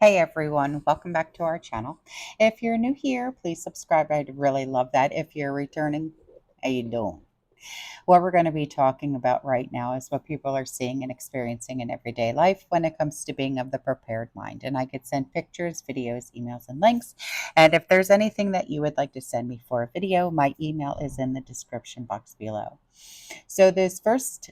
Hey everyone, welcome back to our channel. If you're new here, please subscribe. I'd really love that. If you're returning, how you doing? What we're going to be talking about right now is what people are seeing and experiencing in everyday life when it comes to being of the prepared mind. And I could send pictures, videos, emails, and links. And if there's anything that you would like to send me for a video, my email is in the description box below. So this first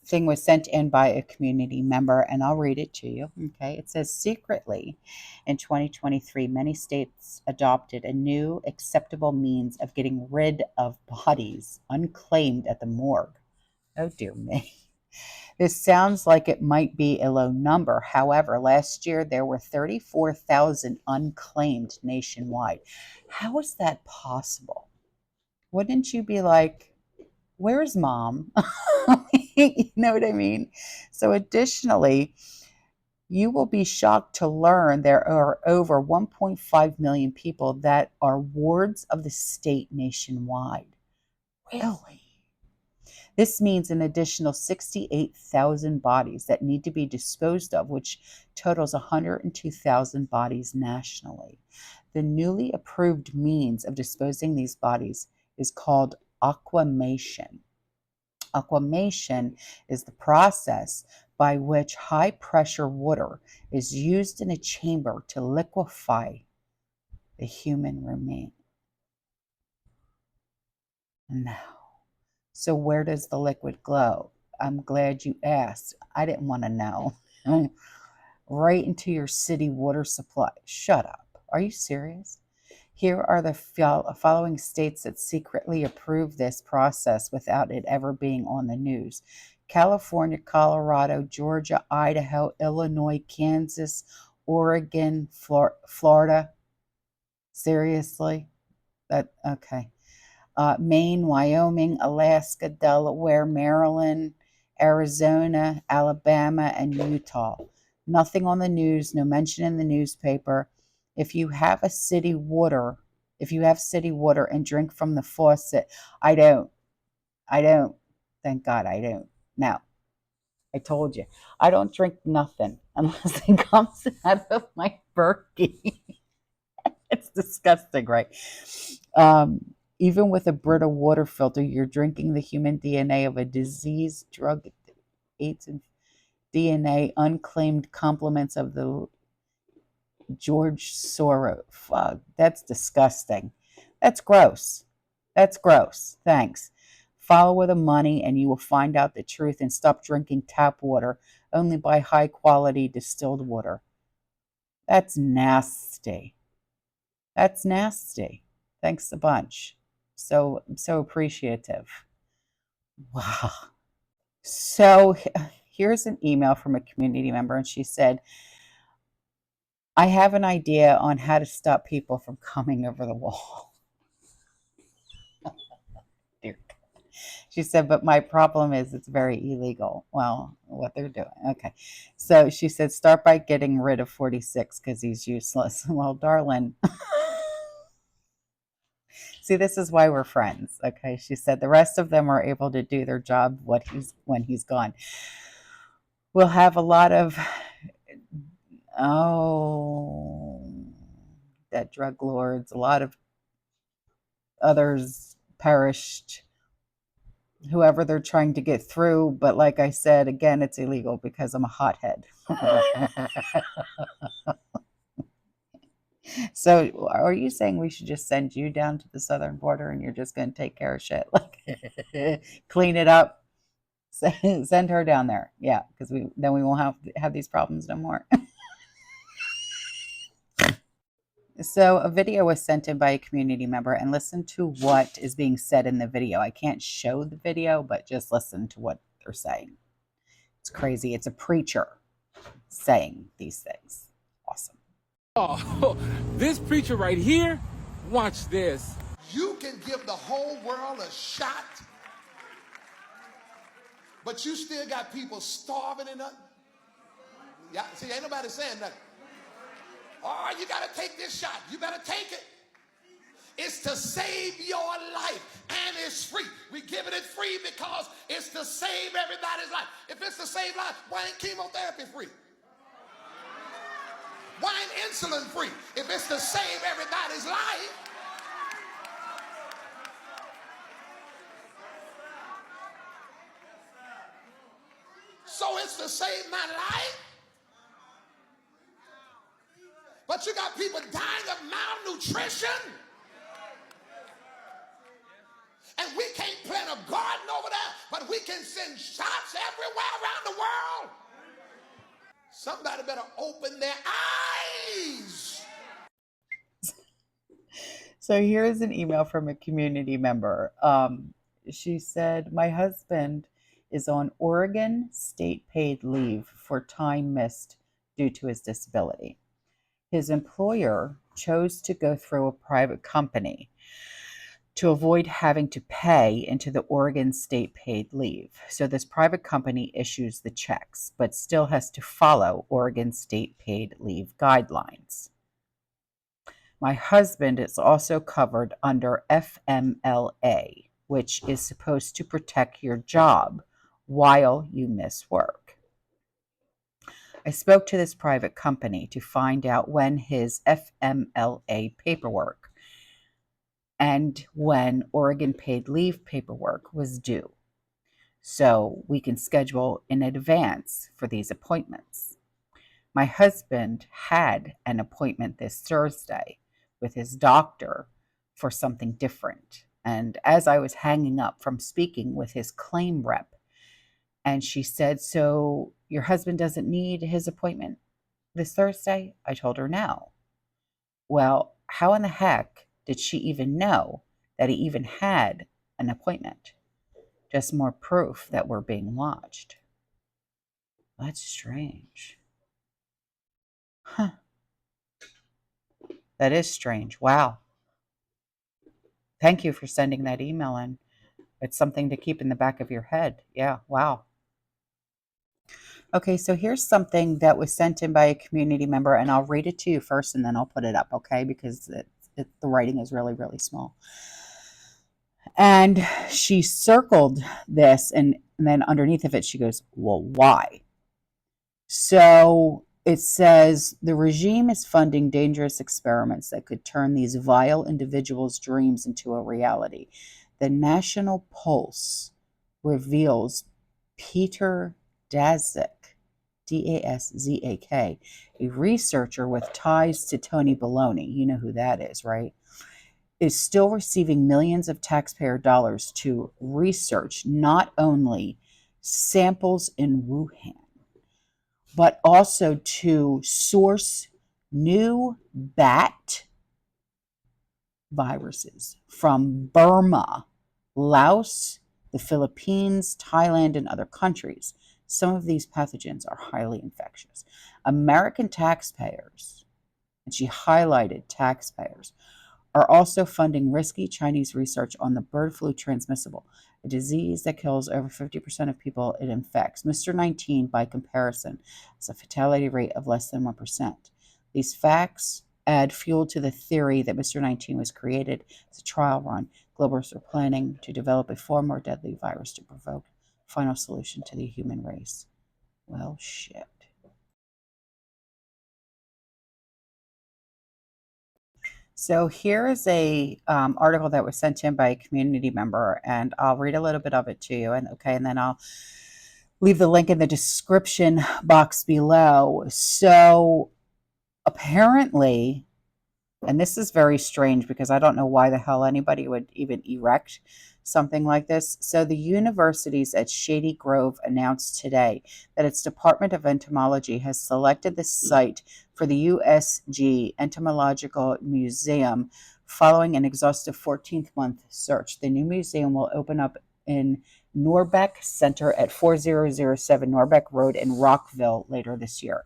thing was sent in by a community member, and I'll read it to you. Okay. It says, secretly, in 2023, many states adopted a new acceptable means of getting rid of bodies unclaimed at the morgue. Oh, dear me. This sounds like it might be a low number. However, last year there were 34,000 unclaimed nationwide. How is that possible? Wouldn't you be like, where's mom? You know what I mean? So additionally, you will be shocked to learn there are over 1.5 million people that are wards of the state nationwide. Really? This means an additional 68,000 bodies that need to be disposed of, which totals 102,000 bodies nationally. The newly approved means of disposing these bodies is called aquamation. Aquamation is the process by which high pressure water is used in a chamber to liquefy the human remains. Now, so where does the liquid go? I'm glad you asked. I didn't want to know. Right into your city water supply. Shut up. Are you serious? Here are the following states that secretly approve this process without it ever being on the news: California, Colorado, Georgia, Idaho, Illinois, Kansas, Oregon, Florida. Seriously? Okay. Maine, Wyoming, Alaska, Delaware, Maryland, Arizona, Alabama, and Utah. Nothing on the news, no mention in the newspaper. If you have city water and drink from the faucet, I don't. Thank God I don't. Now, I told you, I don't drink nothing unless it comes out of my Berkey. It's disgusting, right? Even with a Brita water filter, you're drinking the human DNA of a disease, drug, AIDS, and DNA, unclaimed complements of the George Soros. Fuck, that's disgusting. That's gross. That's gross. Thanks. Follow the money and you will find out the truth and stop drinking tap water. Only buy high quality distilled water. That's nasty. That's nasty. Thanks a bunch. I'm so appreciative. Wow. So here's an email from a community member, and she said, I have an idea on how to stop people from coming over the wall. Dear. She said, but my problem is it's very illegal. Well, what they're doing. Okay. So she said, start by getting rid of 46 because he's useless. Well, darling. See, this is why we're friends. Okay. She said the rest of them are able to do their job when he's gone. We'll have a lot of that drug lords, a lot of others perished, whoever they're trying to get through. But like I said, again, it's illegal because I'm a hothead. So are you saying we should just send you down to the southern border and you're just going to take care of shit? Like, clean it up? Send her down there. Yeah, because then we won't have these problems no more. So a video was sent in by a community member, and listen to what is being said in the video. I can't show the video, but just listen to what they're saying. It's crazy. It's a preacher saying these things. Awesome. Oh, this preacher right here, watch this. You can give the whole world a shot, but you still got people starving and nothing. Yeah, see, ain't nobody saying nothing. Oh, you got to take this shot. You better take it. It's to save your life, and it's free. We giving it free because it's to save everybody's life. If it's to save life, why ain't chemotherapy free? insulin free. If it's to save everybody's life, so it's to save my life. But you got people dying of malnutrition. And we can't plant a garden over there, but we can send shots everywhere around the world. Somebody better open their eyes. So here's an email from a community member. She said, my husband is on Oregon state paid leave for time missed due to his disability. His employer chose to go through a private company to avoid having to pay into the Oregon state paid leave. So this private company issues the checks, but still has to follow Oregon state paid leave guidelines. My husband is also covered under FMLA, which is supposed to protect your job while you miss work. I spoke to this private company to find out when his FMLA paperwork and when Oregon paid leave paperwork was due, so we can schedule in advance for these appointments. My husband had an appointment this Thursday with his doctor for something different. And as I was hanging up from speaking with his claim rep, and she said, so your husband doesn't need his appointment this Thursday? I told her no. Well, how in the heck did she even know that he even had an appointment? Just more proof that we're being watched. That's strange. Huh. That is strange. Wow. Thank you for sending that email in. It's something to keep in the back of your head. Yeah, wow. Okay, so here's something that was sent in by a community member, and I'll read it to you first and then I'll put it up, okay? Because the writing is really, really small. And she circled this, and then underneath of it, she goes, well, why? So it says, the regime is funding dangerous experiments that could turn these vile individuals' dreams into a reality. The National Pulse reveals Peter Daszak, Daszak, a researcher with ties to Tony Baloney, you know who that is, right, is still receiving millions of taxpayer dollars to research not only samples in Wuhan, but also to source new bat viruses from Burma, Laos, the Philippines, Thailand, and other countries. Some of these pathogens are highly infectious. American taxpayers, and she highlighted taxpayers, are also funding risky Chinese research on the bird flu transmissible, a disease that kills over 50% of people it infects. Mr. 19, by comparison, has a fatality rate of less than 1%. These facts add fuel to the theory that Mr. 19 was created as a trial run. Globalists are planning to develop a far more deadly virus to provoke a final solution to the human race. Well, shit. So here is a article that was sent in by a community member, and I'll read a little bit of it to you, and then I'll leave the link in the description box below. So apparently, and this is very strange because I don't know why the hell anybody would even erect something like this. So the universities at Shady Grove announced today that its Department of Entomology has selected the site for the USG Entomological Museum following an exhaustive 14-month search. The new museum will open up in Norbeck Center at 4007 Norbeck Road in Rockville later this year.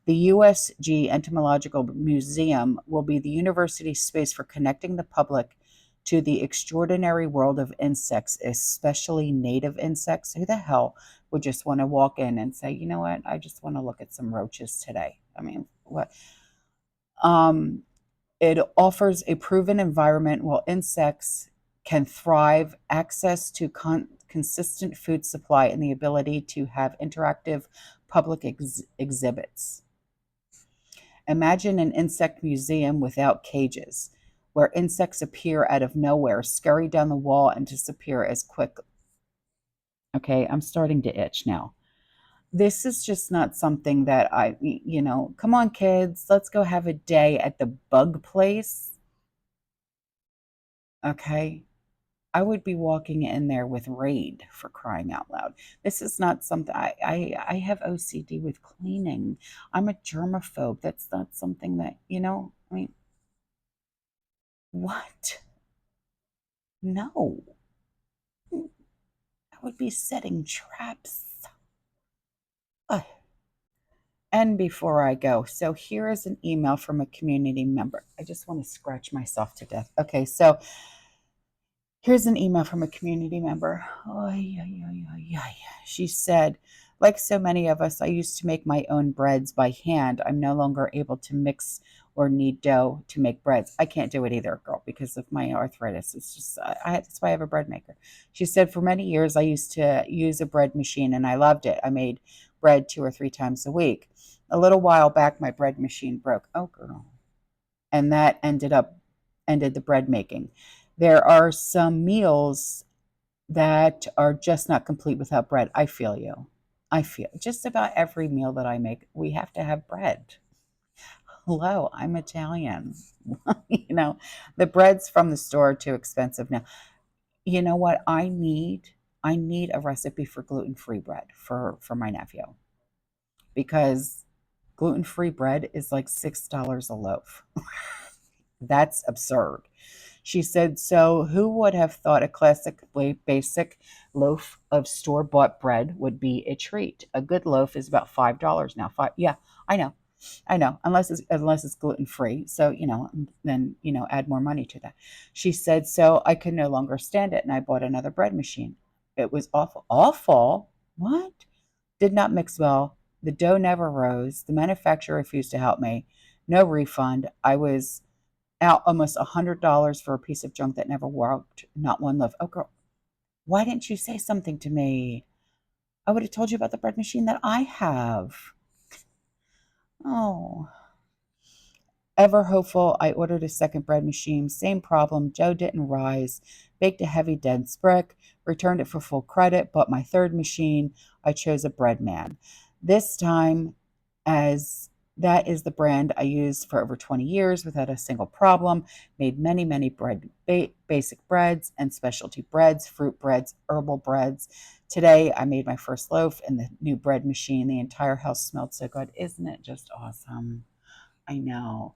The USG Entomological Museum will be the university's space for connecting the public to the extraordinary world of insects, especially native insects. Who the hell would just want to walk in and say, you know what, I just want to look at some roaches today? I mean, what? It offers a proven environment where insects can thrive, access to consistent food supply, and the ability to have interactive public exhibits. Imagine an insect museum without cages, where insects appear out of nowhere, scurry down the wall, and disappear as quickly. Okay, I'm starting to itch now. This is just not something that come on, kids, let's go have a day at the bug place. Okay. I would be walking in there with Raid, for crying out loud. This is not something I have OCD with cleaning. I'm a germaphobe. That's not something that, I mean, what? No. I would be setting traps. Ugh. And before I go, so here is an email from a community member. I just want to scratch myself to death. Okay, so here's an email from a community member. She said, like so many of us, I used to make my own breads by hand. I'm no longer able to mix or knead dough to make breads. I can't do it either, girl, because of my arthritis. It's just, that's why I have a bread maker. She said, for many years, I used to use a bread machine and I loved it. I made bread 2 or 3 times a week. A little while back, my bread machine broke. Oh, girl. And that ended the bread making. There are some meals that are just not complete without bread. I feel you. I feel just about every meal that I make, we have to have bread. Hello, I'm Italian. The breads from the store are too expensive now. You know what? I need a recipe for gluten-free bread for my nephew, because gluten-free bread is like $6 a loaf. That's absurd. She said, so who would have thought a classic basic loaf of store-bought bread would be a treat? A good loaf is about $5 now. Yeah, I know. Unless it's gluten-free. So, then, add more money to that. She said, so I could no longer stand it and I bought another bread machine. It was awful. Awful? What? Did not mix well. The dough never rose. The manufacturer refused to help me. No refund. I was out almost $100 for a piece of junk that never worked. Not one loaf. Oh, girl, why didn't you say something to me? I would have told you about the bread machine that I have. Oh. Ever hopeful, I ordered a second bread machine. Same problem. Dough didn't rise. Baked a heavy, dense brick. Returned it for full credit. Bought my third machine. I chose a bread man. This time, as that is the brand I used for over 20 years without a single problem. Made many, many basic breads and specialty breads, fruit breads, herbal breads. Today, I made my first loaf in the new bread machine. The entire house smelled so good. Isn't it just awesome? I know.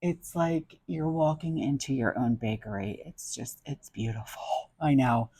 It's like you're walking into your own bakery. It's beautiful. I know.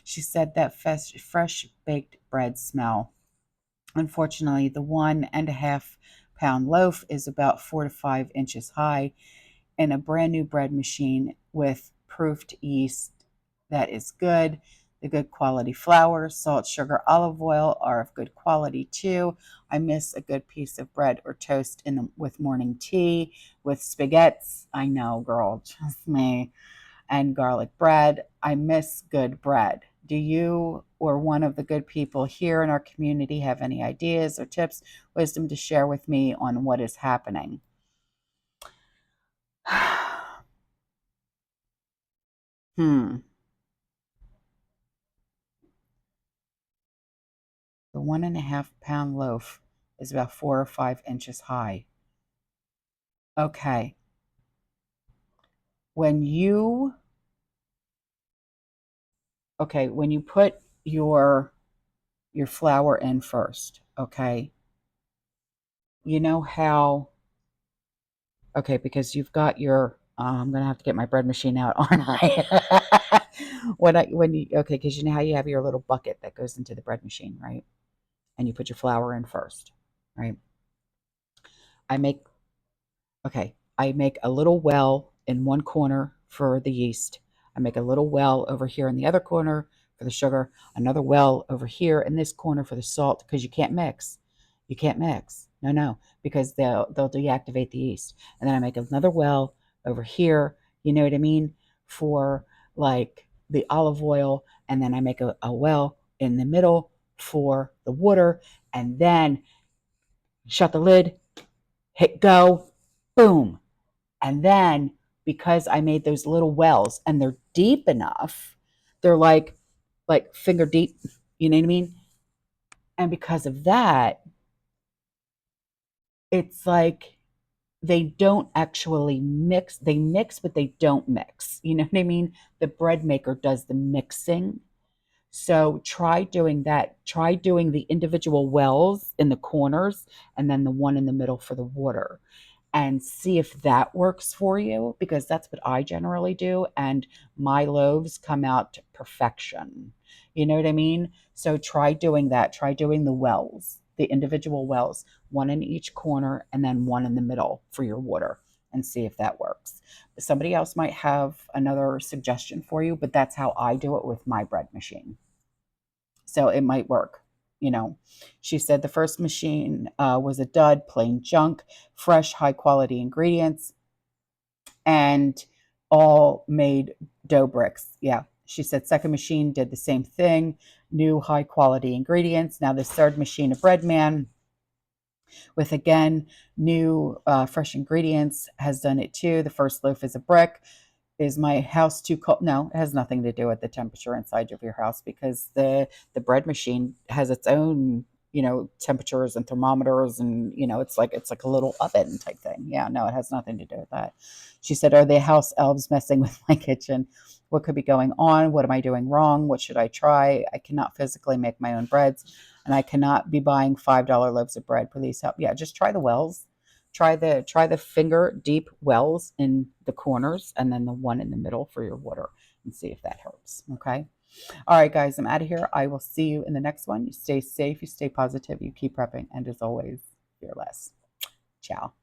She said that fresh baked bread smell. Unfortunately, the 1.5-pound loaf is about 4 to 5 inches high in a brand new bread machine with proofed yeast that is good. The good quality flour, salt, sugar, olive oil are of good quality too. I miss a good piece of bread or toast with morning tea, with spaghettis. I know, girl, trust me. And garlic bread. I miss good bread. Do you or one of the good people here in our community have any ideas or tips, wisdom to share with me on what is happening? The 1.5-pound loaf is about 4 or 5 inches high. Okay. When you put your flour in first, okay, you know how, okay, because you've got your, I'm going to have to get my bread machine out, aren't I? Okay, because you know how you have your little bucket that goes into the bread machine, right? And you put your flour in first, right? I make a little well in one corner for the yeast. I make a little well over here in the other corner for the sugar, another well over here in this corner for the salt, because you can't mix. You can't mix. No, because they'll deactivate the yeast. And then I make another well over here, you know what I mean, for like the olive oil, and then I make a well in the middle for the water, and then shut the lid, hit go, boom. And then because I made those little wells and they're deep enough, they're like finger deep, you know what I mean? And because of that, it's like they don't actually mix. They mix, but they don't mix. You know what I mean? The bread maker does the mixing. So try doing that. Try doing the individual wells in the corners and then the one in the middle for the water, and see if that works for you, because that's what I generally do. And my loaves come out to perfection. You know what I mean? So try doing that. Try doing the wells, the individual wells, one in each corner and then one in the middle for your water, and see if that works. Somebody else might have another suggestion for you, but that's how I do it with my bread machine. So it might work. You know, she said the first machine was a dud, plain junk, fresh, high quality ingredients, and all made dough bricks. Yeah. She said second machine did the same thing, new high quality ingredients. Now this third machine, a bread man with again new fresh ingredients, has done it too. The first loaf is a brick. Is my house too cold? No, it has nothing to do with the temperature inside of your house, because the bread machine has its own, you know, temperatures and thermometers, and you know, it's like a little oven type thing. Yeah, no, it has nothing to do with that. She said, "Are the house elves messing with my kitchen? What could be going on? What am I doing wrong? What should I try? I cannot physically make my own breads, and I cannot be buying $5 loaves of bread. Please help." Yeah, just try the wells. Try the finger deep wells in the corners and then the one in the middle for your water, and see if that helps. Okay. All right, guys, I'm out of here. I will see you in the next one. You stay safe, you stay positive, you keep prepping, and as always, fearless. Ciao.